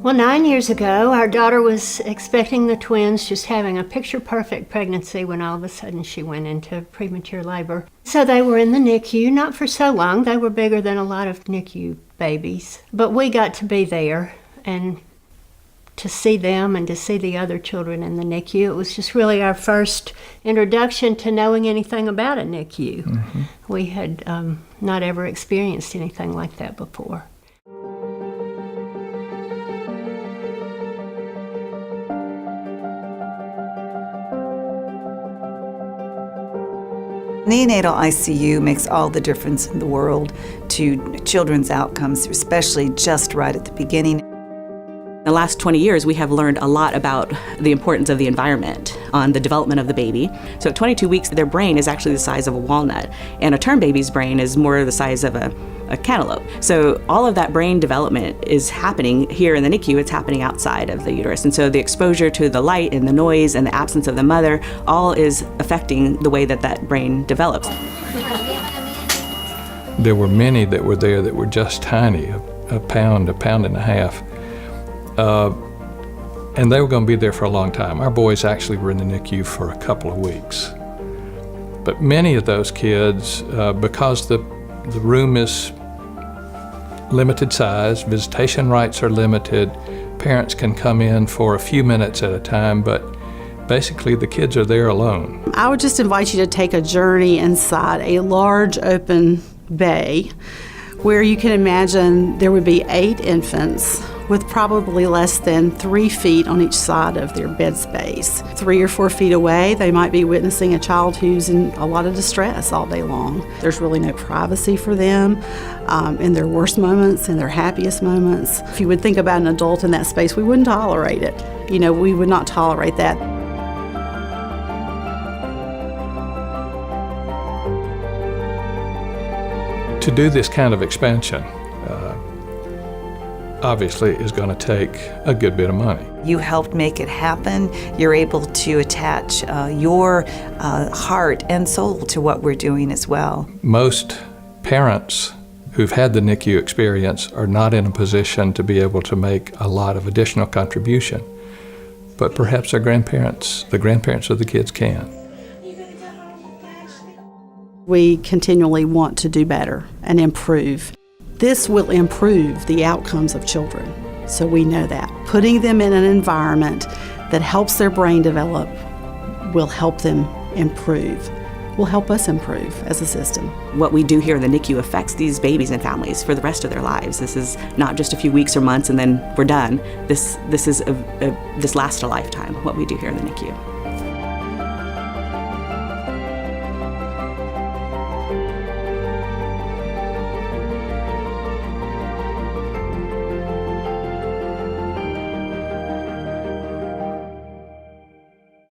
Well, 9 years ago, our daughter was expecting the twins, just having a picture-perfect pregnancy when all of a sudden she went into premature labor. So they were in the NICU, not for so long. They were bigger than a lot of NICU babies. But we got to be there and to see them and to see the other children in the NICU. It was just really our first introduction to knowing anything about a NICU. Mm-hmm. We had not ever experienced anything like that before. Neonatal ICU makes all the difference in the world to children's outcomes, especially just right at the beginning. In the last 20 years, we have learned a lot about the importance of the environment on the development of the baby. So at 22 weeks, their brain is actually the size of a walnut, and a term baby's brain is more the size of a cantaloupe. So all of that brain development is happening here in the NICU. It's happening outside of the uterus. And so the exposure to the light and the noise and the absence of the mother all is affecting the way that that brain develops. There were many that were there that were just tiny, a pound and a half. And they were going to be there for a long time. Our boys actually were in the NICU for a couple of weeks. But many of those kids, because the room is limited size, visitation rights are limited, parents can come in for a few minutes at a time, but basically the kids are there alone. I would just invite you to take a journey inside a large open bay where you can imagine there would be 8 infants with probably less than 3 feet on each side of their bed space. 3 or 4 feet away, they might be witnessing a child who's in a lot of distress all day long. There's really no privacy for them in their worst moments, in their happiest moments. If you would think about an adult in that space, we wouldn't tolerate it. You know, we would not tolerate that. To do this kind of expansion, obviously is going to take a good bit of money. You helped make it happen. You're able to attach your heart and soul to what we're doing as well. Most parents who've had the NICU experience are not in a position to be able to make a lot of additional contribution, but perhaps their grandparents, the grandparents of the kids can. We continually want to do better and improve. This will improve the outcomes of children, so we know that. Putting them in an environment that helps their brain develop will help them improve, will help us improve as a system. What we do here in the NICU affects these babies and families for the rest of their lives. This is not just a few weeks or months and then we're done. This lasts a lifetime, what we do here in the NICU.